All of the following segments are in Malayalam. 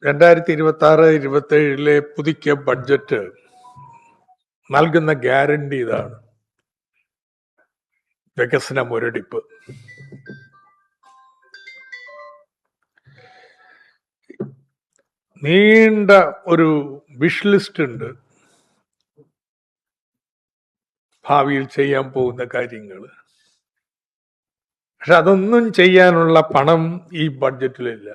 2026-27 പുതുക്കിയ ബഡ്ജറ്റ് നൽകുന്ന ഗ്യാരണ്ടി ഇതാണ്: വികസന മുരടിപ്പ്. നീണ്ട ഒരു വിഷ് ലിസ്റ്റ് ഉണ്ട് ഭാവിയിൽ ചെയ്യാൻ പോകുന്ന കാര്യങ്ങൾ. പക്ഷെ അതൊന്നും ചെയ്യാനുള്ള പണം ഈ ബഡ്ജറ്റിലില്ല.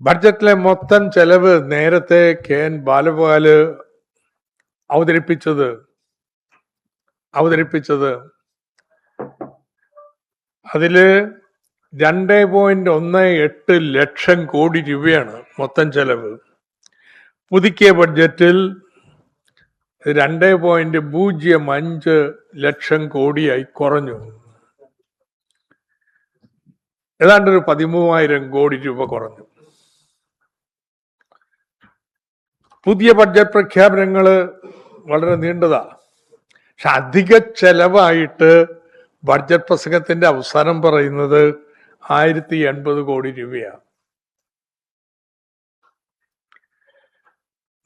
ബഡ്ജറ്റിലെ മൊത്തം ചെലവ് നേരത്തെ KN ബാലഗോപാല് അവതരിപ്പിച്ചത് അതില് 2.18 ലക്ഷം കോടി രൂപയാണ് മൊത്തം ചെലവ്. പുതുക്കിയ ബഡ്ജറ്റിൽ 2.05 ലക്ഷം കോടിയായി കുറഞ്ഞു. ഏതാണ്ട് ഒരു 13,000 കോടി രൂപ കുറഞ്ഞു. പുതിയ ബഡ്ജറ്റ് പ്രഖ്യാപനങ്ങള് വളരെ നീണ്ടതാ. പക്ഷെ അധിക ചെലവായിട്ട് ബഡ്ജറ്റ് പ്രസംഗത്തിന്റെ അവസാനം പറയുന്നത് 1080 കോടി രൂപയാണ്.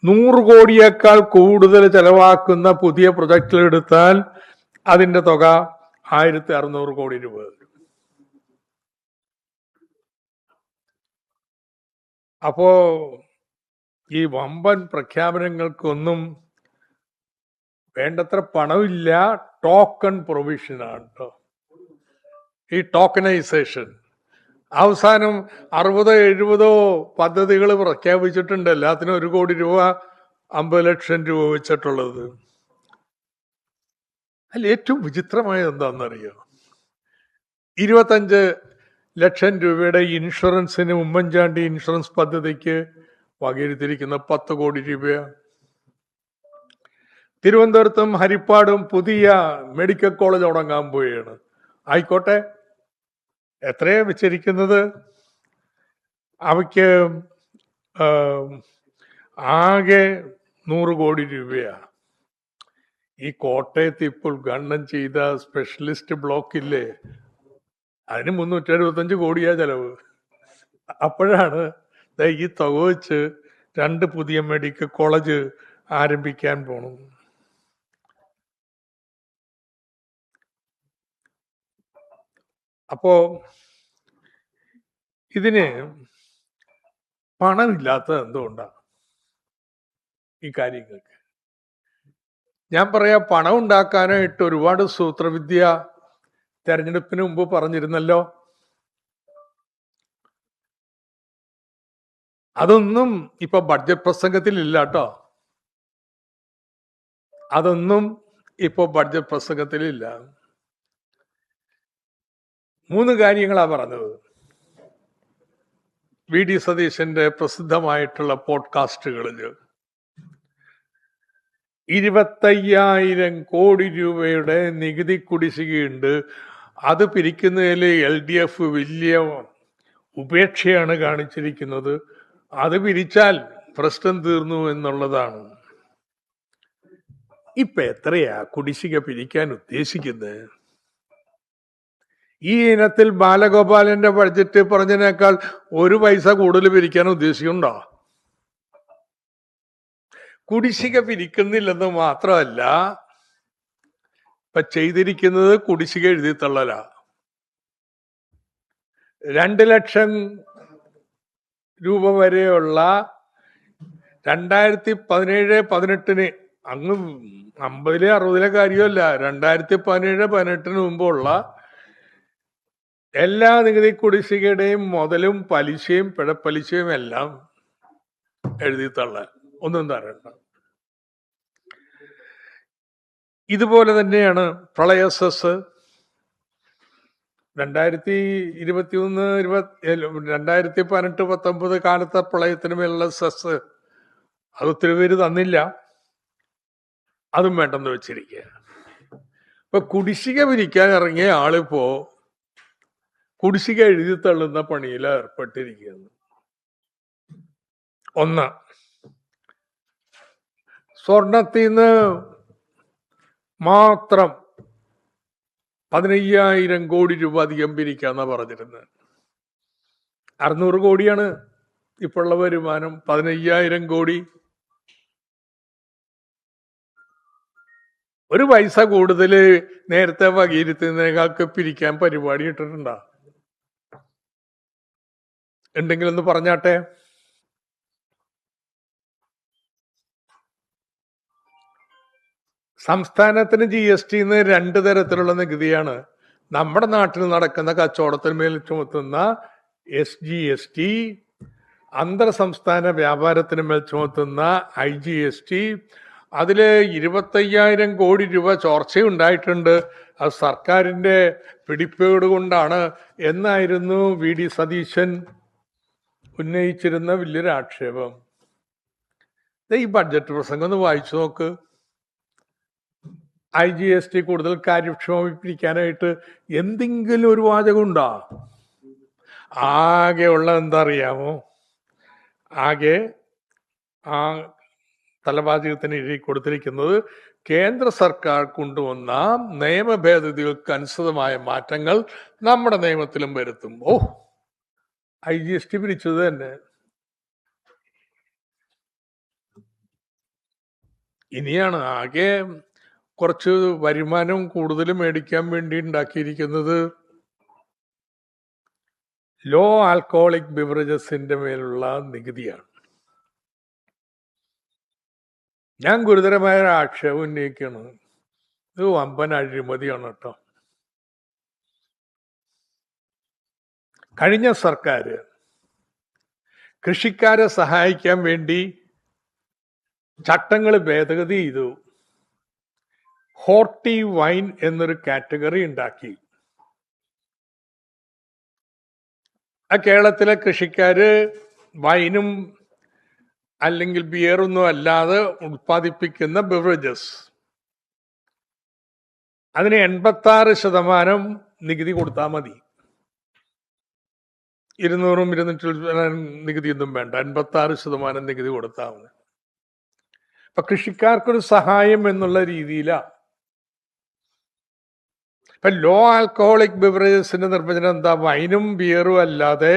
100 കോടിയേക്കാൾ കൂടുതൽ ചെലവാക്കുന്ന പുതിയ പ്രൊജക്ടുകൾ എടുത്താൽ അതിന്റെ തുക 1600 കോടി രൂപ വരും. അപ്പോ ഈ വമ്പൻ പ്രഖ്യാപനങ്ങൾക്കൊന്നും വേണ്ടത്ര പണമില്ല. ടോക്കൺ പ്രൊവിഷനാണ് കേട്ടോ ഈ ടോക്കണൈസേഷൻ. അവസാനം 60-70 പദ്ധതികൾ പ്രഖ്യാപിച്ചിട്ടുണ്ട്. എല്ലാത്തിനും 1 കോടി രൂപ 50 ലക്ഷം രൂപ വെച്ചിട്ടുള്ളത്. അതിൽ ഏറ്റവും വിചിത്രമായത് എന്താണെന്നറിയോ? 25 ലക്ഷം രൂപയുടെ ഇൻഷുറൻസിന്, ഉമ്മൻചാണ്ടി ഇൻഷുറൻസ് പദ്ധതിക്ക് വകയിരുത്തിയിരിക്കുന്ന 10 കോടി രൂപയാണ്. തിരുവനന്തപുരത്തും ഹരിപ്പാടും പുതിയ മെഡിക്കൽ കോളേജ് തുടങ്ങാൻ പോവുകയാണ്. ആയിക്കോട്ടെ, എത്രയാ വെച്ചിരിക്കുന്നത്? അവയ്ക്ക് ആകെ 100 കോടി രൂപയാണ്. ഈ കോട്ടയത്ത് ഇപ്പോൾ ഉദ്ഘാടനം ചെയ്ത സ്പെഷ്യലിസ്റ്റ് ബ്ലോക്ക് ഇല്ലേ, അതിന് 375 കോടിയാ ചെലവ്. അപ്പോഴാണ് ഈ തുക വെച്ച് 2 പുതിയ മെഡിക്കൽ കോളേജ് ആരംഭിക്കാൻ പോണം. അപ്പോ ഇതിന് പണമില്ലാത്തത് എന്തുകൊണ്ടാണ്? ഈ കാര്യങ്ങൾക്ക് ഞാൻ പറയാം, പണം ഉണ്ടാക്കാനായിട്ട് ഒരുപാട് സൂത്രവിദ്യ തെരഞ്ഞെടുപ്പിന് മുമ്പ് പറഞ്ഞിരുന്നല്ലോ. അതൊന്നും ഇപ്പൊ ബഡ്ജറ്റ് പ്രസംഗത്തിൽ ഇല്ല കേട്ടോ. അതൊന്നും ഇപ്പൊ ബഡ്ജറ്റ് പ്രസംഗത്തിലില്ല. 3 കാര്യങ്ങളാ പറഞ്ഞത്. VD സതീശന്റെ പ്രസിദ്ധമായിട്ടുള്ള പോഡ്കാസ്റ്റുകളിൽ 25,000 കോടി രൂപയുടെ നികുതി കുടിശ്ശികയുണ്ട്. അത് പിരിക്കുന്നതിൽ LDF വലിയ ഉപേക്ഷയാണ് കാണിച്ചിരിക്കുന്നത്. അത് പിരിച്ചാൽ പ്രശ്നം തീർന്നു എന്നുള്ളതാണ്. ഇപ്പൊ എത്രയാ കുടിശ്ശിക പിരിക്കാൻ ഉദ്ദേശിക്കുന്നത്? ഈ ഇനത്തിൽ ബാലഗോപാലന്റെ ബഡ്ജറ്റ് പറഞ്ഞതിനേക്കാൾ 1 പൈസ കൂടുതൽ പിരിക്കാൻ ഉദ്ദേശിക്കുന്നുണ്ടോ? കുടിശ്ശിക പിരിക്കുന്നില്ലെന്ന് മാത്രമല്ല, ഇപ്പൊ ചെയ്തിരിക്കുന്നത് കുടിശ്ശിക എഴുതി തള്ളല. 2 ലക്ഷം രൂപ വരെയുള്ള 2017-18 അങ്ങ് 50-60 കാര്യമല്ല, 2017-18 മുമ്പുള്ള എല്ലാ നികുതി കുടിശ്ശികയുടെയും മുതലും പലിശയും പിഴപ്പലിശയും എല്ലാം എഴുതി തള്ള, ഒന്നും തരണ്ട. ഇതുപോലെ തന്നെയാണ് പ്രളയ സെസ്. 2018-19 കാലത്തെ പ്രളയത്തിന് മേലുള്ള സെസ് അത് ഒത്തിരി പേര് തന്നില്ല, അതും വേണ്ടെന്ന് വെച്ചിരിക്കുക. ഇപ്പൊ കുടിശ്ശിക പിരിക്കാൻ ഇറങ്ങിയ ആളിപ്പോ കുടിശ്ശിക എഴുതി തള്ളുന്ന പണിയിൽ ഏർപ്പെട്ടിരിക്കുകയാണ്. 1, സ്വർണത്തിന്ന് മാത്രം 15,000 കോടി രൂപ അധികം പിരിക്കാന്നാ പറഞ്ഞിരുന്നത്. 600 കോടിയാണ് ഇപ്പോഴുള്ള വരുമാനം. 15,000 കോടി. ഒരു പൈസ കൂടുതൽ നേരത്തെ വകയിരുത്തുന്നതിനേക്കാൾക്ക് പിരിക്കാൻ പരിപാടി ഇട്ടിട്ടുണ്ടോ? ഉണ്ടെങ്കിലൊന്ന് പറഞ്ഞാട്ടെ. സംസ്ഥാനത്തിന് GST 2 തരത്തിലുള്ള നികുതിയാണ്. നമ്മുടെ നാട്ടിൽ നടക്കുന്ന കച്ചവടത്തിന്മേൽ ചുമത്തുന്ന SGST, അന്തർ സംസ്ഥാന വ്യാപാരത്തിന് മേൽ ചുമത്തുന്ന IGST. അതില് 25,000 കോടി രൂപ ചോർച്ചയുണ്ടായിട്ടുണ്ട്. അത് സർക്കാരിന്റെ പിടിപ്പേട് കൊണ്ടാണ് എന്നായിരുന്നു VD സതീശൻ ഉന്നയിച്ചിരുന്ന വലിയൊരു ആക്ഷേപം. ഈ ബഡ്ജറ്റ് പ്രസംഗം ഒന്ന് വായിച്ചു നോക്ക്. IGST കൂടുതൽ കാര്യക്ഷമമായിരിക്കാനായിട്ട് എന്തെങ്കിലും ഒരു വാചകം ഉണ്ടോ? ആകെ ഉള്ള എന്താ അറിയാമോ? ആകെ ആ തലവാചകത്തിന് എഴുതി കൊടുത്തിരിക്കുന്നത് കേന്ദ്ര സർക്കാർ കൊണ്ടുവന്ന നിയമ ഭേദഗതികൾക്ക് അനുസൃതമായ മാറ്റങ്ങൾ നമ്മുടെ നിയമത്തിലും വരുത്തും. IGST പിരിച്ചത് തന്നെ. ഇനിയാണ് ആകെ കുറച്ച് വരുമാനം കൂടുതൽ മേടിക്കാൻ വേണ്ടി ഉണ്ടാക്കിയിരിക്കുന്നത് ലോ ആൽക്കഹോളിക് ബിവറേജസിന്റെ മേലുള്ള നികുതിയാണ്. ഞാൻ ഗുരുതരമായ ആക്ഷേപം ഉന്നയിക്കുകയാണ്. ഇത് വമ്പൻ അഴിമതിയാണ് കേട്ടോ. കഴിഞ്ഞ സർക്കാർ കൃഷിക്കാരെ സഹായിക്കാൻ വേണ്ടി ചട്ടങ്ങൾ ഭേദഗതി ചെയ്തു. ഹോർട്ടി വൈൻ എന്നൊരു കാറ്റഗറി ഉണ്ടാക്കി. ആ കേരളത്തിലെ കൃഷിക്കാര് വൈനും അല്ലെങ്കിൽ ബിയറൊന്നും അല്ലാതെ ഉത്പാദിപ്പിക്കുന്ന ബിവറേജസ്, അതിന് 86% നികുതി കൊടുത്താൽ മതി. 200-ഉം 200 നികുതിയൊന്നും വേണ്ട, 86% നികുതി കൊടുത്താൽ മതി. അപ്പൊ കൃഷിക്കാർക്കൊരു സഹായം എന്നുള്ള രീതിയിലാണ്. ഇപ്പൊ ലോ ആൽക്കഹോളിക് ബിവറേജസിന്റെ നിർവചനം എന്താ? വൈനും ബിയറും അല്ലാതെ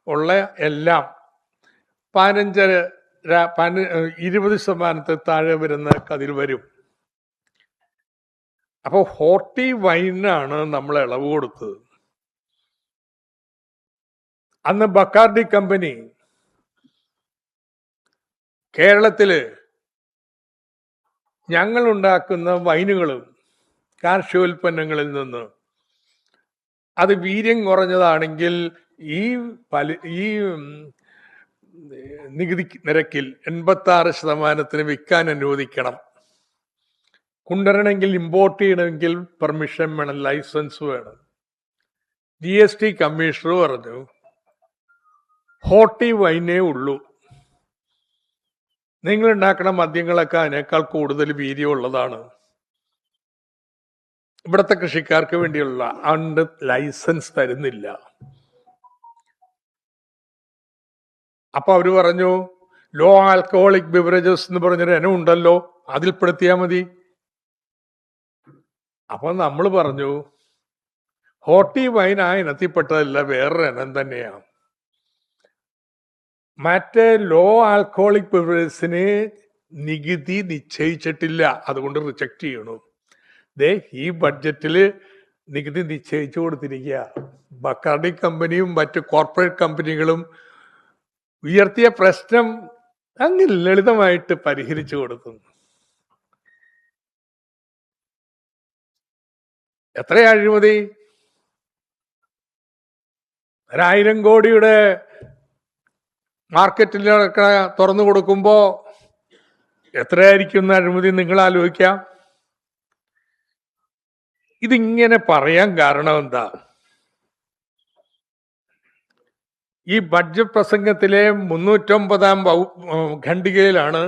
ഉള്ള എല്ലാം 20% താഴെ വരുന്ന അതിൽ വരും. അപ്പൊ ഹോർട്ടി വൈനാണ് നമ്മൾ ഇളവ് കൊടുത്തത്. അന്ന് ബക്കാർഡി കമ്പനി കേരളത്തില് ഞങ്ങൾ ഉണ്ടാക്കുന്ന വൈനുകളും കാർഷികോൽപ്പന്നങ്ങളിൽ നിന്ന് അത് വീര്യം കുറഞ്ഞതാണെങ്കിൽ ഈ നികുതി നിരക്കിൽ 86% വിൽക്കാൻ അനുവദിക്കണം. കൊണ്ടുവരണമെങ്കിൽ, ഇമ്പോർട്ട് ചെയ്യണമെങ്കിൽ പെർമിഷൻ വേണം, ലൈസൻസ് വേണം. GST കമ്മീഷണർ പറഞ്ഞു ഹോർട്ടി വൈനേ ഉള്ളൂ, നിങ്ങൾ ഉണ്ടാക്കുന്ന മദ്യങ്ങളൊക്കെ അതിനേക്കാൾ കൂടുതൽ വീര്യമുള്ളതാണ്, ഇവിടുത്തെ കൃഷിക്കാർക്ക് വേണ്ടിയുള്ള അണ്ട് ലൈസൻസ് തരുന്നില്ല. അപ്പൊ അവര് പറഞ്ഞു ലോ ആൽക്കഹോളിക് ബിവറേജസ് എന്ന് പറഞ്ഞൊരു ഇനം ഉണ്ടല്ലോ, അതിൽപ്പെടുത്തിയാൽ മതി. അപ്പൊ നമ്മൾ പറഞ്ഞു ഹോർട്ടി വൈൻ ആ ഇനത്തിൽപ്പെട്ടതല്ല, വേറൊരു ഇനം തന്നെയാണ്. മറ്റേ ലോ ആൽക്കഹോളിക് ബിവറേജസിന് നികുതി നിശ്ചയിച്ചിട്ടില്ല, അതുകൊണ്ട് റിജക്ട് ചെയ്യണു. ഈ ബഡ്ജറ്റില് നികുതി നിശ്ചയിച്ചു കൊടുത്തിരിക്കുക. ബക്കാർഡി കമ്പനിയും മറ്റ് കോർപ്പറേറ്റ് കമ്പനികളും ഉയർത്തിയ പ്രശ്നം അങ്ങ് ലളിതമായിട്ട് പരിഹരിച്ചു കൊടുത്തു. എത്ര അഴിമതി! 1,000 കോടിയുടെ മാർക്കറ്റിലൊക്കെ തുറന്നു കൊടുക്കുമ്പോ എത്രയായിരിക്കും അഴിമതി നിങ്ങൾ ആലോചിക്കാം. ഇതിങ്ങനെ പറയാൻ കാരണം എന്താ? ഈ ബഡ്ജറ്റ് പ്രസംഗത്തിലെ 309-ാം ഖണ്ഡികയിലാണ്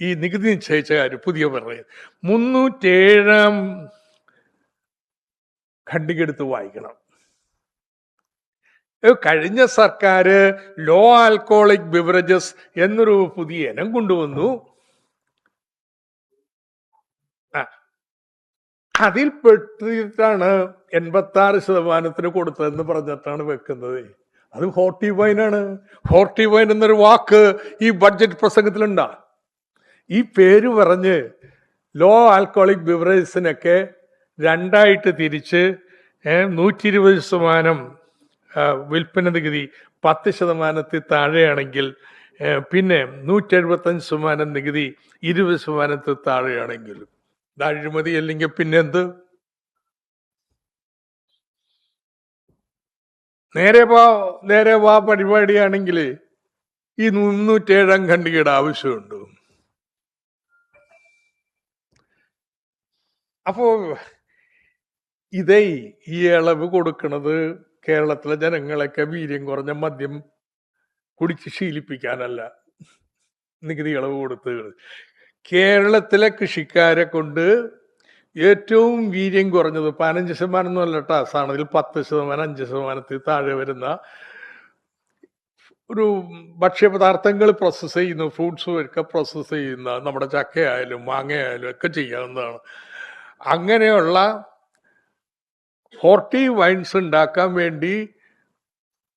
ഈ നികുതി നിശ്ചയിച്ച കാര്യം പുതിയ പറയുന്നത്. 307-ാം ഖണ്ഡിക എടുത്ത് വായിക്കണം. കഴിഞ്ഞ സർക്കാർ ലോ ആൽക്കഹോളിക് ബിവറേജസ് എന്നൊരു പുതിയ ഇനം കൊണ്ടുവന്നു. അതിൽപ്പെട്ടിട്ടാണ് 86% കൊടുത്തതെന്ന് പറഞ്ഞിട്ടാണ് വെക്കുന്നത്. അത് ഹോർട്ടി വൈനാണ്. ഹോർട്ടി വൈൻ എന്നൊരു വാക്ക് ഈ ബഡ്ജറ്റ് പ്രസംഗത്തിലുണ്ടാ. ഈ പേര് പറഞ്ഞ് ലോ ആൽക്കോളിക് ബിവറേജസിനൊക്കെ രണ്ടായിട്ട് തിരിച്ച് 120% വിൽപ്പന നികുതി 10% താഴെയാണെങ്കിൽ, പിന്നെ 175% നികുതി 20% താഴെയാണെങ്കിൽ ഇത് അഴിമതി അല്ലെങ്കിൽ പിന്നെന്ത്? നേരെ വാ പരിപാടിയാണെങ്കിൽ ഈ 307 ഖണ്ഡികയുടെ ആവശ്യമുണ്ട്. അപ്പോ ഈ ഇളവ് കൊടുക്കുന്നത് കേരളത്തിലെ ജനങ്ങളൊക്കെ വീര്യം കുറഞ്ഞ മദ്യം കുടിച്ച് ശീലിപ്പിക്കാനല്ല. നികുതി ഇളവ് കൊടുത്ത് കേരളത്തിലെ കൃഷിക്കാരെ കൊണ്ട് ഏറ്റവും വീര്യം കുറഞ്ഞത് 15% എന്നല്ല ടാസാണ്, 10%, 5% താഴെ വരുന്ന ഒരു ഭക്ഷ്യപദാർത്ഥങ്ങൾ പ്രോസസ്സ് ചെയ്യുന്ന, ഫ്രൂട്ട്സ് ഒക്കെ പ്രോസസ്സ് ചെയ്യുന്ന, നമ്മുടെ ചക്കയായാലും മാങ്ങയായാലും ഒക്കെ ചെയ്യാവുന്നതാണ്. അങ്ങനെയുള്ള ഹോർട്ടി വൈൻസ് ഉണ്ടാക്കാൻ വേണ്ടി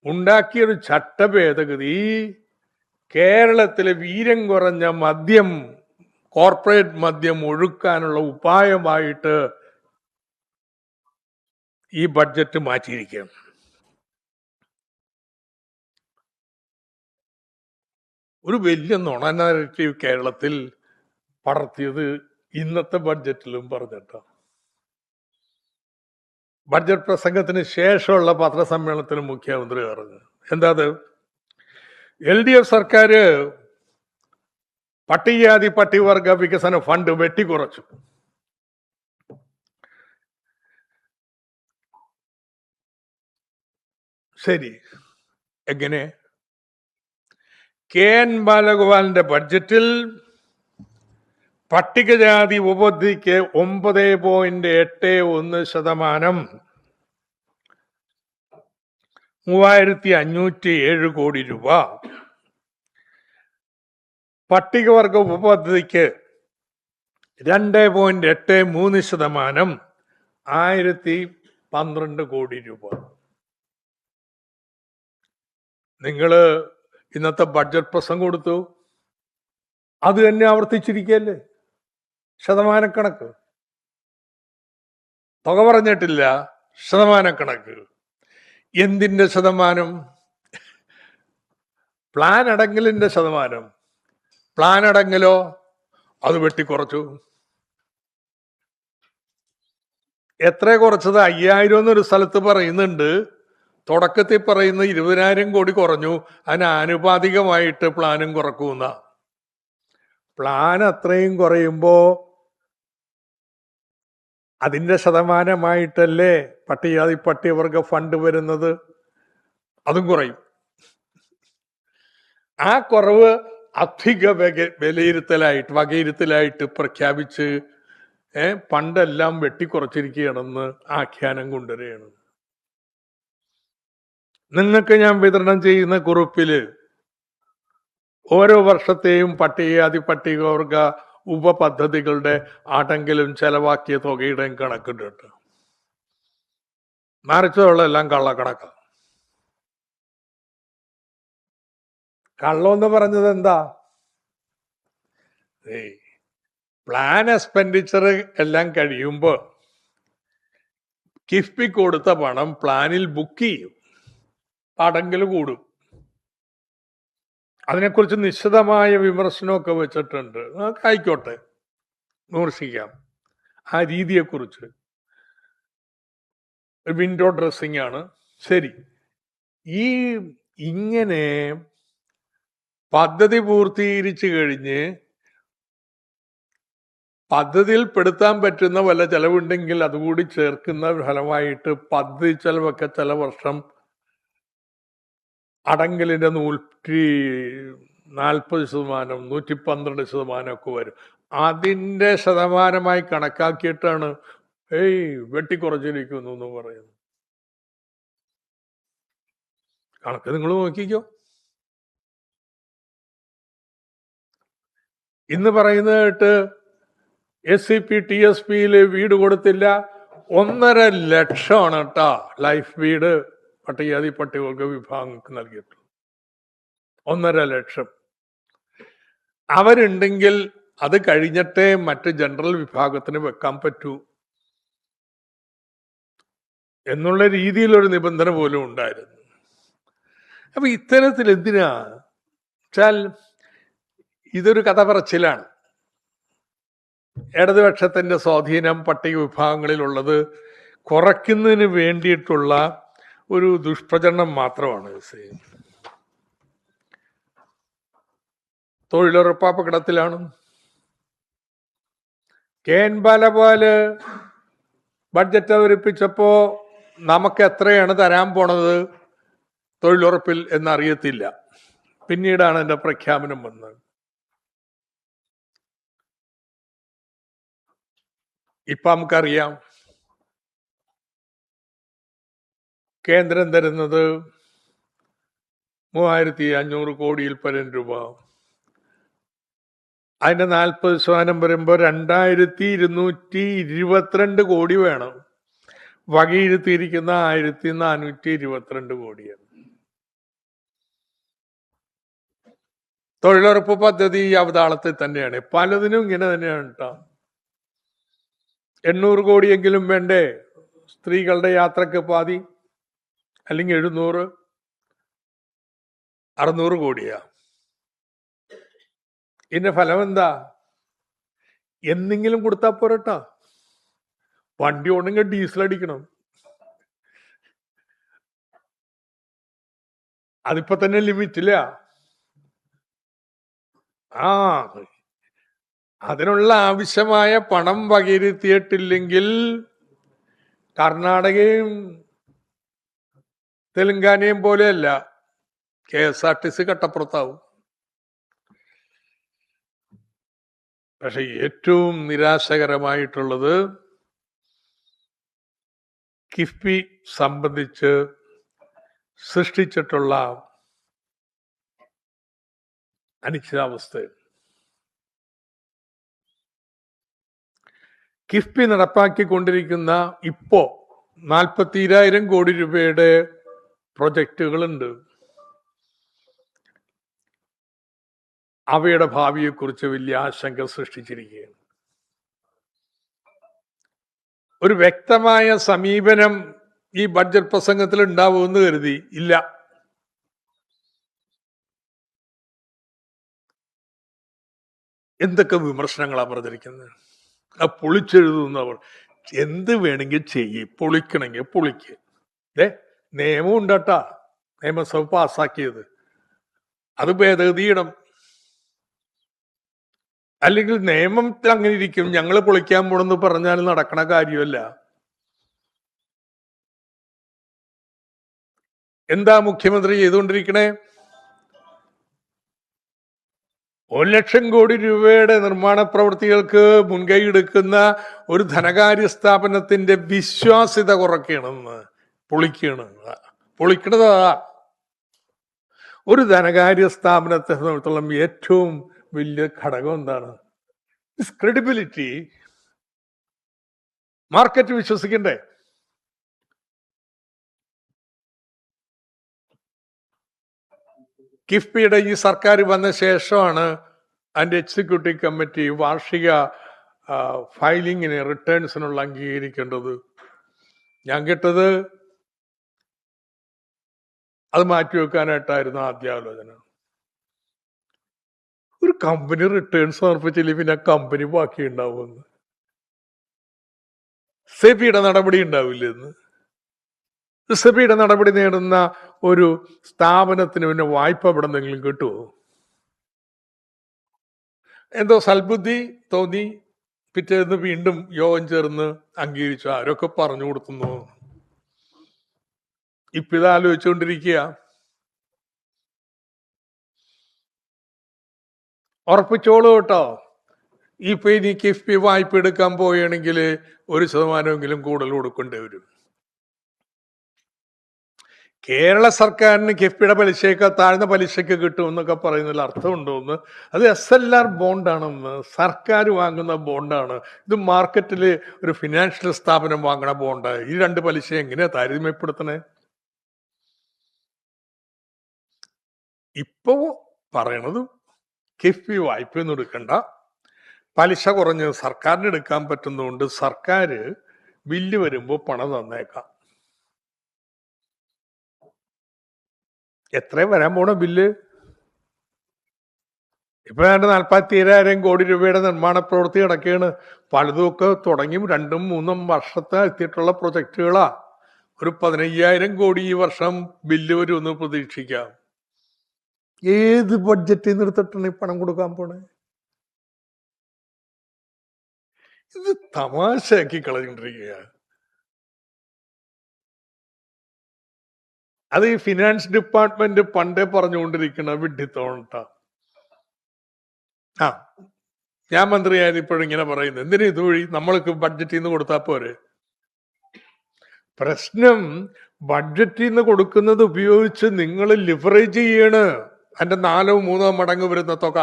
ഉണ്ടാക്കിയൊരു ചട്ട ഭേദഗതി കേരളത്തിലെ വീര്യം കുറഞ്ഞ മദ്യം, കോർപ്പറേറ്റ് മദ്യം ഒഴുക്കാനുള്ള ഉപായമായിട്ട് ഈ ബഡ്ജറ്റ് മാറ്റിയിരിക്കുകയാണ്. ഒരു വലിയ നുണ നാരേറ്റീവ് കേരളത്തിൽ പടർത്തിയത് ഇന്നത്തെ ബഡ്ജറ്റിലും പറഞ്ഞിട്ടാണ്. ബഡ്ജറ്റ് പ്രസംഗത്തിന് ശേഷമുള്ള പത്രസമ്മേളനത്തിൽ മുഖ്യമന്ത്രി പറഞ്ഞു എന്താ അത്? LDF സർക്കാർ പട്ടികജാതി പട്ടികവർഗ വികസന ഫണ്ട് വെട്ടിക്കുറച്ചു. ശരി, എങ്ങനെ? KN ബാലഗോപാലിന്റെ ബഡ്ജറ്റിൽ പട്ടികജാതി ഉപപദ്ധതിക്ക് 9.81%, 3507 കോടി രൂപ. പട്ടികവർഗ ഉപപദ്ധതിക്ക് 2.83%, 1012 കോടി രൂപ. നിങ്ങൾ ഇന്നത്തെ ബഡ്ജറ്റ് പ്രസംഗം കൊടുത്തു, അത് തന്നെ ആവർത്തിച്ചിരിക്കല്ലേ? ശതമാനക്കണക്ക്, തുക പറഞ്ഞിട്ടില്ല, ശതമാനക്കണക്ക്. എന്തിന്റെ ശതമാനം? പ്ലാൻ അടങ്കലിന്റെ ശതമാനം. പ്ലാൻ അടങ്കലോ അത് വെട്ടിക്കുറച്ചു. എത്ര കുറച്ചത്? 5000 എന്നൊരു സ്ഥലത്ത് പറയുന്നുണ്ട്, തുടക്കത്തിൽ പറയുന്ന 20,000 കോടി കുറഞ്ഞു, അതിന് ആനുപാതികമായിട്ട് പ്ലാനും കുറക്കുന്ന. പ്ലാൻ അത്രയും കുറയുമ്പോ അതിന്റെ ശതമാനമായിട്ടല്ലേ പട്ടികജാതി പട്ടികവർഗ ഫണ്ട് വരുന്നത്, അതും കുറയും. ആ കുറവ് അധിക വകയിരുത്തലായിട്ട് പ്രഖ്യാപിച്ച് ഫണ്ടെല്ലാം വെട്ടിക്കുറച്ചിരിക്കുകയാണെന്ന് ആഖ്യാനം കൊണ്ടുവരികയാണ്. നിങ്ങൾക്ക് ഞാൻ വിതരണം ചെയ്യുന്ന കുറിപ്പില് ഓരോ വർഷത്തെയും പട്ടികജാതി പട്ടികവർഗ ഉപപദ്ധതികളുടെ ആടെങ്കിലും ചെലവാക്കിയ തുകയുടെയും കണക്കുണ്ട്. മറിച്ചുള്ളതെല്ലാം കള്ളക്കണക്കാണ്. കള്ളമെന്ന് പറഞ്ഞത് എന്താ? പ്ലാൻ എക്സ്പെൻഡിച്ചർ എല്ലാം കഴിയുമ്പോൾ കിഫ്ബി കൊടുത്ത പണം പ്ലാനിൽ ബുക്ക് ചെയ്യും, അടങ്കൽ കൂടും. അതിനെക്കുറിച്ച് നിശ്ചിതമായ വിമർശനമൊക്കെ വെച്ചിട്ടുണ്ട്. ആയിക്കോട്ടെ, വിമർശിക്കാം ആ രീതിയെക്കുറിച്ച്. വിൻഡോ ഡ്രസ്സിംഗ് ആണ്. ശരി, ഇങ്ങനെ പദ്ധതി പൂർത്തീകരിച്ചു കഴിഞ്ഞ് പദ്ധതിയിൽ പെടുത്താൻ പറ്റുന്ന വല്ല ചെലവുണ്ടെങ്കിൽ അതുകൂടി ചേർക്കുന്ന ഫലമായിട്ട് പദ്ധതി ചെലവൊക്കെ ചില വർഷം അടങ്കലിന്റെ 140%, 112% ഒക്കെ വരും. അതിന്റെ ശതമാനമായി കണക്കാക്കിയിട്ടാണ് വെട്ടിക്കുറച്ചിരിക്കുന്നു എന്ന് പറയുന്നത്. കണക്ക് നിങ്ങൾ നോക്കിക്കോ. ഇന്ന് പറയുന്നതായിട്ട് SCP TSPയിൽ വീട് കൊടുത്തില്ല. 1.5 ലക്ഷമാണ് കേട്ടാ ലൈഫ് വീട് പട്ടികജാതി പട്ടികവർഗ വിഭാഗങ്ങൾക്ക് നൽകിയിട്ടുള്ളൂ. 1.5 ലക്ഷം. അവരുണ്ടെങ്കിൽ അത് കഴിഞ്ഞിട്ടേ മറ്റ് ജനറൽ വിഭാഗത്തിന് വെക്കാൻ പറ്റൂ എന്നുള്ള രീതിയിലൊരു നിബന്ധന പോലും ഉണ്ടായിരുന്നു. അപ്പൊ ഇത്തരത്തിൽ എന്തിനാ വെച്ചാൽ ഇതൊരു കഥ പറച്ചിലാണ്. ഇടതുപക്ഷത്തിന്റെ സ്വാധീനം പട്ടിക വിഭാഗങ്ങളിലുള്ളത് കുറയ്ക്കുന്നതിന് വേണ്ടിയിട്ടുള്ള ഒരു ദുഷ്പ്രചരണം മാത്രമാണ്. തൊഴിലുറപ്പ് അപകടത്തിലാണ്. KN ബാലഗോപാല് ബഡ്ജറ്റ് അവതരിപ്പിച്ചപ്പോ നമുക്ക് എത്രയാണ് തരാൻ പോണത് തൊഴിലുറപ്പിൽ എന്നറിയത്തില്ല. പിന്നീടാണ് എന്റെ പ്രഖ്യാപനം വന്നത്. ഇപ്പൊ നമുക്കറിയാം കേന്ദ്രം തരുന്നത് 3500 കോടിയിൽ പരം രൂപ. അതിന്റെ 40% വരുമ്പോ 2222 കോടി വേണം. വകയിരുത്തിയിരിക്കുന്ന 1422 കോടിയാണ്. തൊഴിലുറപ്പ് പദ്ധതി അവതാളത്തിൽ തന്നെയാണ്. പലതിനും ഇങ്ങനെ തന്നെയാണ് കേട്ടോ. 800 കോടിയെങ്കിലും വേണ്ടേ സ്ത്രീകളുടെ യാത്രക്ക് പാതി, അല്ലെങ്കിൽ 700, 600 കോടിയാ. ഇതിന്റെ ഫലം എന്താ? എന്തെങ്കിലും കൊടുത്താ പോരട്ടാ. വണ്ടി ഓടണമെങ്കിൽ ഡീസൽ അടിക്കണം. അതിപ്പോ തന്നെ ലിമിറ്റില്ല. അതിനുള്ള ആവശ്യമായ പണം വകയിരുത്തിയിട്ടില്ലെങ്കിൽ കർണാടകയും തെലങ്കാനയും പോലെയല്ല, KSRTC കട്ടപ്പുറത്താവും. പക്ഷെ ഏറ്റവും നിരാശകരമായിട്ടുള്ളത് കിഫ്ബി സംബന്ധിച്ച് സൃഷ്ടിച്ചിട്ടുള്ള അനിശ്ചിതാവസ്ഥ. കിഫ്ബി നടപ്പാക്കിക്കൊണ്ടിരിക്കുന്ന ഇപ്പോ 42,000 കോടി രൂപയുടെ പ്രൊജക്റ്റുകളുണ്ട്. അവയുടെ ഭാവിയെക്കുറിച്ച് വലിയ ആശങ്ക സൃഷ്ടിച്ചിരിക്കുകയാണ്. ഒരു വ്യക്തമായ സമീപനം ഈ ബഡ്ജറ്റ് പ്രസംഗത്തിൽ ഉണ്ടാവുമെന്ന് കരുതി ഇല്ല. എന്തൊക്കെ വിമർശനങ്ങളാണ് പറഞ്ഞിരിക്കുന്നത്. പൊളിച്ചെഴുതുന്നവർ എന്ത് വേണമെങ്കിൽ ചെയ്യ്, പൊളിക്കണമെങ്കിൽ പൊളിക്ക്. നിയമം ഉണ്ടട്ടാ, നിയമസഭ പാസ്സാക്കിയത്, അത് ഭേദഗതി ചെയ്യണം. അല്ലെങ്കിൽ നിയമത്തിൽ അങ്ങനെ ഇരിക്കും, ഞങ്ങൾ പൊളിക്കാൻ പോണെന്ന് പറഞ്ഞാൽ നടക്കണ കാര്യമല്ല. എന്താ മുഖ്യമന്ത്രി ചെയ്തുകൊണ്ടിരിക്കണേ? 1 ലക്ഷം കോടി രൂപയുടെ നിർമ്മാണ പ്രവൃത്തികൾക്ക് മുൻകൈ എടുക്കുന്ന ഒരു ധനകാര്യ സ്ഥാപനത്തിന്റെ വിശ്വാസ്യത കുറയ്ക്കണമെന്ന് പൊളിക്കണതാ. ഒരു ധനകാര്യ സ്ഥാപനത്തെ സംബന്ധിച്ചിടത്തോളം ഏറ്റവും വലിയ ഘടകം എന്താണ്? ക്രെഡിബിലിറ്റി. മാർക്കറ്റ് വിശ്വസിക്കണ്ടേ? കിഫ്ബിയുടെ ഈ സർക്കാർ വന്ന ശേഷമാണ് അതിന്റെ എക്സിക്യൂട്ടീവ് കമ്മിറ്റി വാർഷിക ഫയലിങ്ങിന്, റിട്ടേൺസിനുള്ള അംഗീകരിക്കേണ്ടത്. ഞാൻ കേട്ടത് അത് മാറ്റിവെക്കാനായിട്ടായിരുന്നു ആദ്യാലോചന. ഒരു കമ്പനി റിട്ടേൺസ് സമർപ്പിച്ചില്ല, പിന്നെ കമ്പനി ബാക്കി ഉണ്ടാവുമെന്ന്. സെബിയുടെ നടപടി ഉണ്ടാവില്ലെന്ന്. സെബിയുടെ നടപടി നേടുന്ന ഒരു സ്ഥാപനത്തിന് പിന്നെ വായ്പ എവിടെ നിന്നെങ്കിലും കിട്ടുമോ? എന്തോ സൽബുദ്ധി തോന്നി, പിറ്റേന്ന് വീണ്ടും യോഗം ചേർന്ന് അംഗീകരിച്ചു. ആരൊക്കെ പറഞ്ഞു കൊടുക്കുന്നു. ഇപ്പൊ ഇത് ആലോചിച്ചുകൊണ്ടിരിക്കുക. ഉറപ്പിച്ചോളൂ കേട്ടോ, ഇപ്പൊ ഇനി കിഫ്ബി വായ്പ എടുക്കാൻ പോവുകയാണെങ്കിൽ 1% കൂടുതൽ കൊടുക്കേണ്ടി വരും. കേരള സർക്കാരിന് കിഫ്ബിയുടെ പലിശയൊക്കെ താഴ്ന്ന പലിശയ്ക്ക് കിട്ടുമെന്നൊക്കെ പറയുന്നതിൽ അർത്ഥമുണ്ടോന്ന്? അത് SLR ബോണ്ടാണെന്ന്, സർക്കാർ വാങ്ങുന്ന ബോണ്ടാണ്. ഇത് മാർക്കറ്റിൽ ഒരു ഫിനാൻഷ്യൽ സ്ഥാപനം വാങ്ങണ ബോണ്ട്. ഈ 2 പലിശ എങ്ങനെയാ താരതമ്യപ്പെടുത്തണേ? ഇപ്പോ പറയണത് കിഫ്ബി വായ്പയൊന്നും എടുക്കണ്ട, പലിശ കുറഞ്ഞ് സർക്കാരിന് എടുക്കാൻ പറ്റുന്നതുകൊണ്ട് സർക്കാർ ബില്ല് വരുമ്പോൾ പണം തന്നേക്കാം. എത്ര വരാൻ പോണ ബില്ല്? ഇപ്പൊ 47,000 കോടി രൂപയുടെ നിർമ്മാണ പ്രവൃത്തി കിടക്കുകയാണ്. പലതുമൊക്കെ തുടങ്ങി 2-3 വർഷത്തെ എത്തിയിട്ടുള്ള പ്രൊജക്ടുകളാ. ഒരു 15,000 കോടി ഈ വർഷം ബില്ല് വരുമെന്ന് പ്രതീക്ഷിക്കാം. ഏത് ബഡ്ജറ്റിൽ നിർത്തിട്ടാണ് ഈ പണം കൊടുക്കാൻ പോണേ? ഇത് തമാശയാക്കി കളഞ്ഞിട്ടിരിക്കുക. അത് ഈ ഫിനാൻസ് ഡിപ്പാർട്ട്മെന്റ് പണ്ടേ പറഞ്ഞുകൊണ്ടിരിക്കുന്ന വിഡ്ഢിത്തോണ. ആ, ഞാൻ മന്ത്രിയായത് ഇപ്പോഴിങ്ങനെ പറയുന്നത് എന്തിനാ ഇതുവഴി നമ്മൾക്ക് ബഡ്ജറ്റിൽ നിന്ന് കൊടുത്താൽ പോരെ? പ്രശ്നം ബഡ്ജറ്റിൽ നിന്ന് കൊടുക്കുന്നത് ഉപയോഗിച്ച് നിങ്ങൾ ലിവറേജ് ചെയ്യാണ്. അതിന്റെ 4-3 മടങ്ങ് വരുന്ന തുക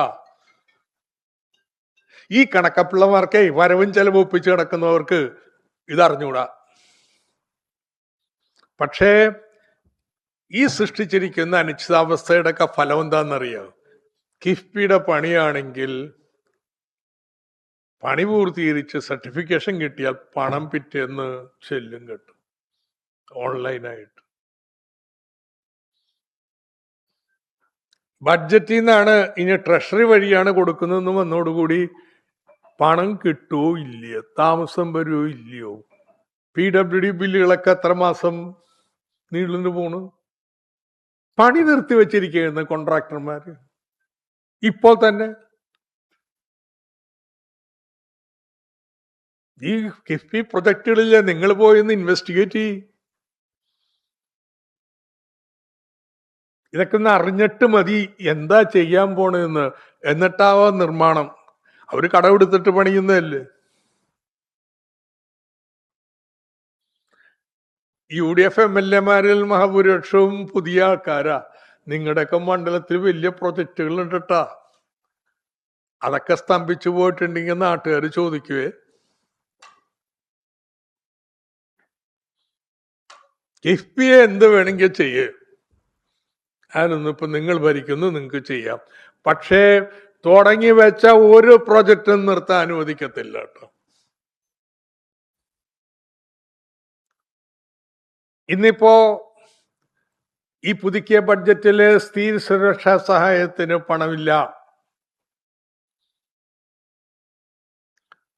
ഈ കണക്കപ്പിള്ളമാർക്കേ വരവും ചെലവ് ഒപ്പിച്ച് കിടക്കുന്നവർക്ക് ഇതറിഞ്ഞൂടാ. പക്ഷേ ഈ സൃഷ്ടിച്ചിരിക്കുന്ന അനിശ്ചിതാവസ്ഥയുടെ ഒക്കെ ഫലം എന്താണെന്നറിയാം? കിഫ്ബിയുടെ പണിയാണെങ്കിൽ പണി പൂർത്തീകരിച്ച് സർട്ടിഫിക്കേഷൻ കിട്ടിയാൽ പണം പിറ്റേന്ന് ചെല്ലും കിട്ടും ഓൺലൈനായിട്ട്. ബഡ്ജറ്റിൽ നിന്നാണ് ഇനി ട്രഷറി വഴിയാണ് കൊടുക്കുന്നതെന്ന് വന്നോടുകൂടി പണം കിട്ടുമോ ഇല്ലയോ, താമസം വരുമോ ഇല്ലയോ, PWD ബില്ലുകളൊക്കെ എത്ര മാസം നീളുന്നു പോണു. പണി നിർത്തി വെച്ചിരിക്കുന്ന കോൺട്രാക്ടർമാര് ഇപ്പോൾ തന്നെ. ഈ കിഫ്ബി പ്രൊജക്ടുകളില്ല, നിങ്ങൾ പോയി ഒന്ന് ഇൻവെസ്റ്റിഗേറ്റ് ചെയ്യും. ഇതൊക്കെ ഒന്ന് അറിഞ്ഞിട്ട് മതി എന്താ ചെയ്യാൻ പോണെന്ന്. എന്നിട്ടാവാ നിർമ്മാണം. അവര് കടമെടുത്തിട്ട് പണിയുന്നതല്ലേ. UDF MLA-മാരിൽ മഹാഭൂരിപക്ഷവും പുതിയ ആൾക്കാരാ. നിങ്ങളുടെയൊക്കെ മണ്ഡലത്തിൽ വലിയ പ്രൊജക്ടുകൾ ഉണ്ടട്ടാ. അതൊക്കെ സ്തംഭിച്ചു പോയിട്ടുണ്ടെങ്കിൽ നാട്ടുകാർ ചോദിക്കുവേ. കിഫ്ബിയെ എന്ത് വേണമെങ്കിൽ ചെയ്യേ, അതിനൊന്നും ഇപ്പൊ നിങ്ങൾ ഭരിക്കുന്നു, നിങ്ങൾക്ക് ചെയ്യാം. പക്ഷേ തുടങ്ങി വെച്ച ഒരു പ്രോജക്റ്റും നിർത്താൻ അനുവദിക്കത്തില്ല കേട്ടോ. ഇന്നിപ്പോ ഈ പുതുക്കിയ ബഡ്ജറ്റില് സ്ത്രീ സുരക്ഷാ സഹായത്തിന് പണമില്ല.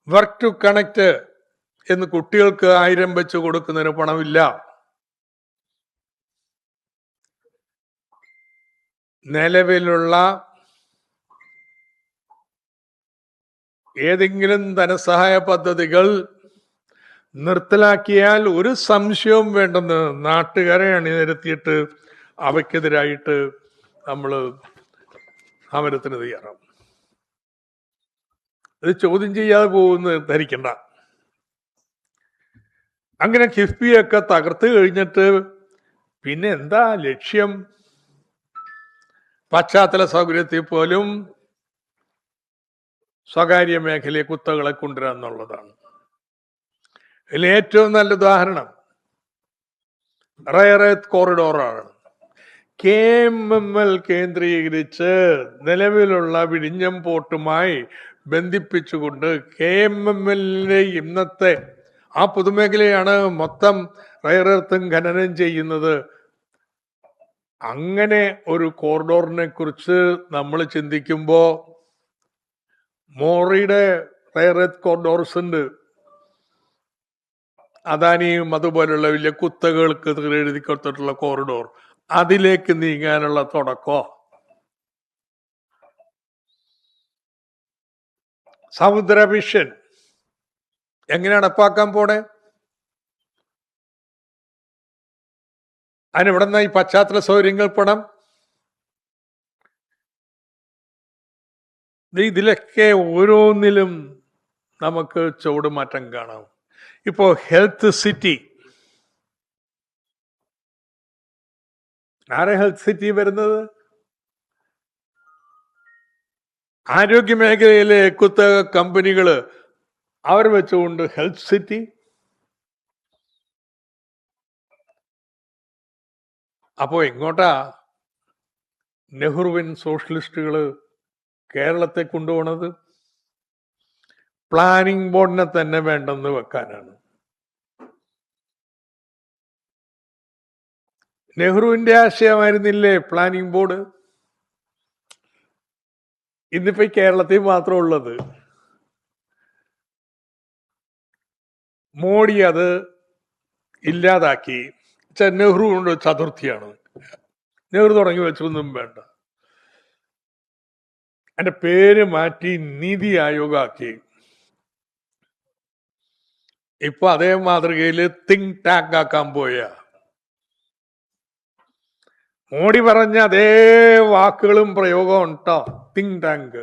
വർക്ക് ടു കണക്ട് എന്ന് കുട്ടികൾക്ക് 1000 വെച്ച് കൊടുക്കുന്നതിന് പണമില്ല. നിലവിലുള്ള ഏതെങ്കിലും ധനസഹായ പദ്ധതികൾ നിർത്തലാക്കിയാൽ ഒരു സംശയവും വേണ്ടെന്ന് നാട്ടുകാരെ അണിനിരത്തിയിട്ട് അവയ്ക്കെതിരായിട്ട് നമ്മൾ സമരത്തിന് തയ്യാറാവും. ഇത് ചോദ്യം ചെയ്യാതെ പോകുന്ന ധരിക്കണ്ട. അങ്ങനെ കിഫ്ബിയൊക്കെ തകർത്ത് കഴിഞ്ഞിട്ട് പിന്നെ എന്താ ലക്ഷ്യം? പശ്ചാത്തല സൗകര്യത്തിൽ പോലും സ്വകാര്യ മേഖലയെ കുത്തകളെ കൊണ്ടുവരിക എന്നുള്ളതാണ്. ഇതിൽ ഏറ്റവും നല്ല ഉദാഹരണം റെയർ എർത്ത് കോറിഡോറാണ്. KMML കേന്ദ്രീകരിച്ച് നിലവിലുള്ള വിഴിഞ്ഞം പോർട്ടുമായി ബന്ധിപ്പിച്ചുകൊണ്ട് KMML-ന്റെ ഇന്നത്തെ ആ പൊതുമേഖലയാണ് മൊത്തം റെയർ എർത്തും ഖനനം ചെയ്യുന്നത്. അങ്ങനെ ഒരു കോറിഡോറിനെ കുറിച്ച് നമ്മൾ ചിന്തിക്കുമ്പോ മോറിയുടെ റെയർ എർത്ത് കോറിഡോർസ് ഉണ്ട്. അദാനിയും അതുപോലുള്ള വലിയ കുത്തകൾക്ക് എഴുതി കൊടുത്തിട്ടുള്ള കോറിഡോർ, അതിലേക്ക് നീങ്ങാനുള്ള തുടക്കോ? സമുദ്ര വിഷൻ എങ്ങനെ നടപ്പാക്കാൻ പോണേ? അതിനെവിടെ നിന്നാ ഈ പശ്ചാത്തല സൗകര്യങ്ങൾ പണം? ഇതിലൊക്കെ ഓരോന്നിലും നമുക്ക് ചുവടുമാറ്റം കാണാം. ഇപ്പോ ഹെൽത്ത് സിറ്റി, ആരെ ഹെൽത്ത് സിറ്റി വരുന്നത്? ആരോഗ്യ മേഖലയിലെ കുത്തക കമ്പനികള് അവർ വെച്ചുകൊണ്ട് ഹെൽത്ത് സിറ്റി. അപ്പോ എങ്ങോട്ടാ നെഹ്റുവിൻ സോഷ്യലിസ്റ്റുകൾ കേരളത്തെ കൊണ്ടുപോണത് പ്ലാനിംഗ് ബോർഡിനെ തന്നെ വേണ്ടെന്ന് വെക്കാനാണ്. നെഹ്റുവിന്റെ ആശയമായിരുന്നില്ലേ പ്ലാനിംഗ് ബോർഡ്? ഇന്നിപ്പോ കേരളത്തിൽ മാത്രം ഉള്ളത്. മോഡി അത് ഇല്ലാതാക്കി. നെഹ്റു കൊണ്ട് ചതുർത്ഥിയാണ്. നെഹ്റു തുടങ്ങി വെച്ചൊന്നും വേണ്ട. അതിന്റെ പേര് മാറ്റി നീതി ആയോഗ് ആക്കി. ഇപ്പൊ അതേ മാതൃകയിൽ തിങ്ക് ടാങ്ക് ആക്കാൻ പോയ മോഡി പറഞ്ഞ അതേ വാക്കുകളും പ്രയോഗം ഉണ്ടോ? Think tank.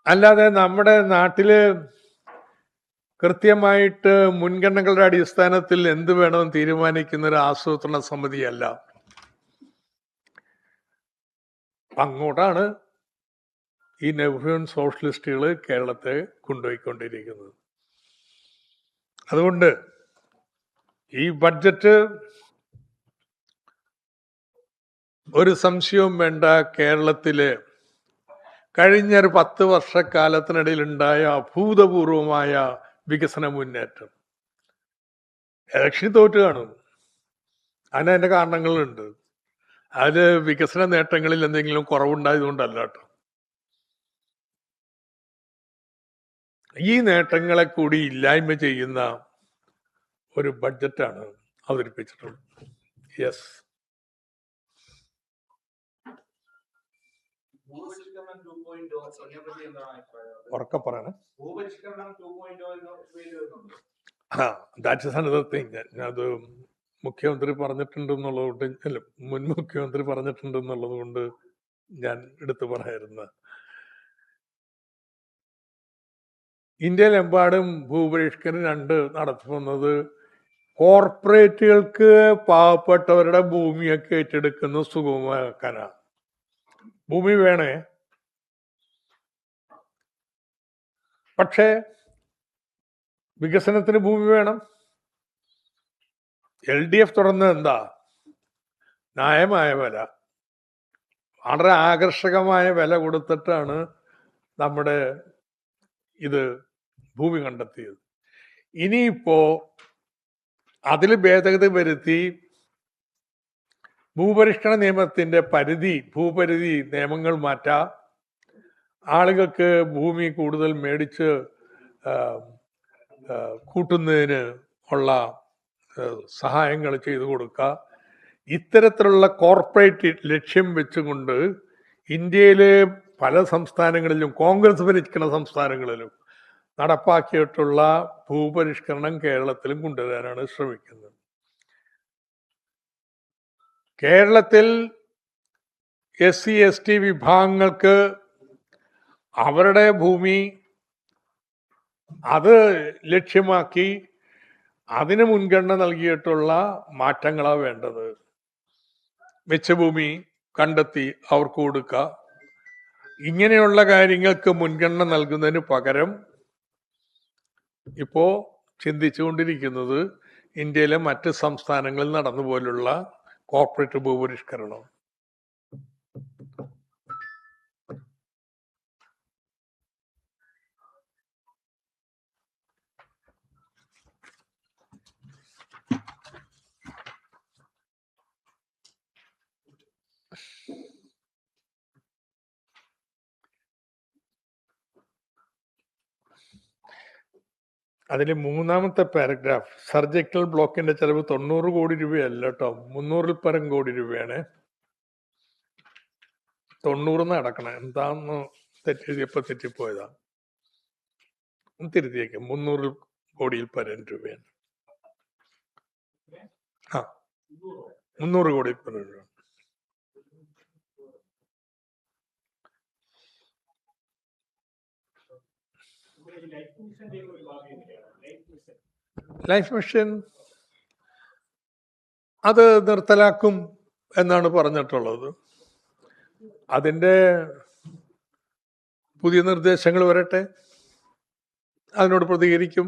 അല്ലാതെ നമ്മുടെ നാട്ടില് കൃത്യമായിട്ട് മുൻഗണനകളുടെ അടിസ്ഥാനത്തിൽ എന്ത് വേണമെന്ന് തീരുമാനിക്കുന്ന ഒരു ആസൂത്രണ സമിതിയല്ല. അങ്ങോട്ടാണ് ഈ നെഹ്റുവിൻ സോഷ്യലിസ്റ്റുകൾ കേരളത്തെ കൊണ്ടുപോയിക്കൊണ്ടിരിക്കുന്നത്. അതുകൊണ്ട് ഈ ബഡ്ജറ്റ് ഒരു സംശയവും വേണ്ട, കേരളത്തില് കഴിഞ്ഞൊരു 10 വർഷക്കാലത്തിനിടയിൽ ഉണ്ടായ അഭൂതപൂർവമായ വികസന മുന്നേറ്റം. ഇലക്ഷൻ തോറ്റ് കാണും, അതിന്റെ കാരണങ്ങളുണ്ട്. അതില് വികസന നേട്ടങ്ങളിൽ എന്തെങ്കിലും കുറവുണ്ടായതുകൊണ്ടല്ല കേട്ടോ. ഈ നേട്ടങ്ങളെ കൂടി ഇല്ലായ്മ ചെയ്യുന്ന ഒരു ബഡ്ജറ്റാണ് അവതരിപ്പിച്ചിട്ടുള്ളത്. യെസ്. ഉറക്കെ പറയണേ. That's another thing. അത് മുഖ്യമന്ത്രി പറഞ്ഞിട്ടുണ്ടെന്നുള്ളത് കൊണ്ട്, അല്ല, മുൻ മുഖ്യമന്ത്രി പറഞ്ഞിട്ടുണ്ടെന്നുള്ളത് കൊണ്ട് ഞാൻ എടുത്തു പറയാറുന്ന, ഇന്ത്യയിലെമ്പാടും ഭൂപരിഷ്കരണം 2 നടത്തുന്നത് കോർപ്പറേറ്റുകൾക്ക് പാവപ്പെട്ടവരുടെ ഭൂമിയൊക്കെ ഏറ്റെടുക്കുന്ന സുഗമമാക്കാനാണ്. ഭൂമി വേണേ, പക്ഷേ വികസനത്തിന് ഭൂമി വേണം. LDF തുറന്നത് എന്താ? ന്യായമായ വില, വളരെ ആകർഷകമായ വില കൊടുത്തിട്ടാണ് നമ്മുടെ ഇത് ഭൂമി കണ്ടെത്തിയത്. ഇനിയിപ്പോ അതിൽ ഭേദഗതി വരുത്തി ഭൂപരിഷ്കരണ നിയമത്തിന്റെ ഭൂപരിധി നിയമങ്ങൾ മാറ്റാം. ആളുകൾക്ക് ഭൂമി കൂടുതൽ മേടിച്ച് കൂട്ടുന്നതിന് ഉള്ള സഹായങ്ങൾ ചെയ്തു കൊടുക്കുക. ഇത്തരത്തിലുള്ള കോർപ്പറേറ്റ് ലക്ഷ്യം വെച്ചുകൊണ്ട് ഇന്ത്യയിലെ പല സംസ്ഥാനങ്ങളിലും, കോൺഗ്രസ് ഭരിക്കുന്ന സംസ്ഥാനങ്ങളിലും നടപ്പാക്കിയിട്ടുള്ള ഭൂപരിഷ്കരണം കേരളത്തിലും കൊണ്ടുവരാനാണ് ശ്രമിക്കുന്നത്. കേരളത്തിൽ SC/ST വിഭാഗങ്ങൾക്ക് അവരുടെ ഭൂമി അത് ലക്ഷ്യമാക്കി അതിന് മുൻഗണന നൽകിയിട്ടുള്ള മാറ്റങ്ങളാണ് വേണ്ടത്. മിച്ചഭൂമി കണ്ടെത്തി അവർക്ക് കൊടുക്കുക. ഇങ്ങനെയുള്ള കാര്യങ്ങൾക്ക് മുൻഗണന നൽകുന്നതിന് പകരം ഇപ്പോ ചിന്തിച്ചുകൊണ്ടിരിക്കുന്നത് ഇന്ത്യയിലെ മറ്റ് സംസ്ഥാനങ്ങളിൽ നടന്നുപോലുള്ള കോർപ്പറേറ്റ് ഭൂപരിഷ്കരണം. അതിൽ 3ാമത്തെ പാരഗ്രാഫ്, സർജിക്കൽ ബ്ലോക്കിന്റെ ചെലവ് 90 കോടി രൂപയല്ല കേട്ടോ, 300-ൽ പരം കോടി രൂപയാണ്. 90 നടക്കണേ, എന്താന്ന് തെറ്റിപ്പോയതാ, തിരുത്തിയേക്ക്. 300 കോടിയിൽ പരം രൂപയാണ്. 300 കോടിയിൽ പരം രൂപ. ലൈഫ് മിഷൻ അത് നിർത്തലാക്കും എന്നാണ് പറഞ്ഞിട്ടുള്ളത്. അതിൻ്റെ പുതിയ നിർദ്ദേശങ്ങൾ വരട്ടെ, അതിനോട് പ്രതികരിക്കും.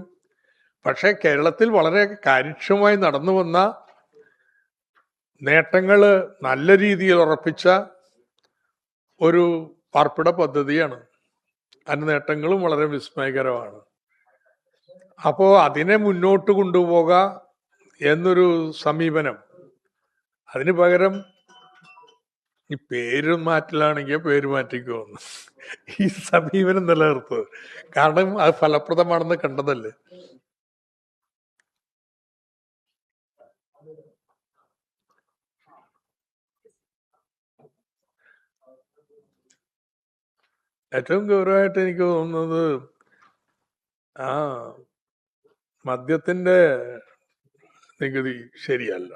പക്ഷേ കേരളത്തിൽ വളരെ കാര്യക്ഷമമായി നടന്നു വന്ന നേട്ടങ്ങൾ നല്ല രീതിയിൽ ഉറപ്പിച്ച ഒരു പാർപ്പിട പദ്ധതിയാണ്. അതിന്റെ നേട്ടങ്ങളും വളരെ വിസ്മയകരമാണ്. അപ്പോ അതിനെ മുന്നോട്ട് കൊണ്ടുപോക എന്നൊരു സമീപനം, അതിന് പകരം ഈ പേര് മാറ്റലാണെങ്കിൽ പേര് മാറ്റിക്കോന്ന് ഈ സമീപനം നിലനിർത്തുക. കാരണം അത് ഫലപ്രദമാണെന്ന് കണ്ടതല്ലേ. ഏറ്റവും ഗൗരവമായിട്ട് എനിക്ക് തോന്നുന്നത് ആ മദ്യത്തിന്റെ നികുതി ശരിയല്ല.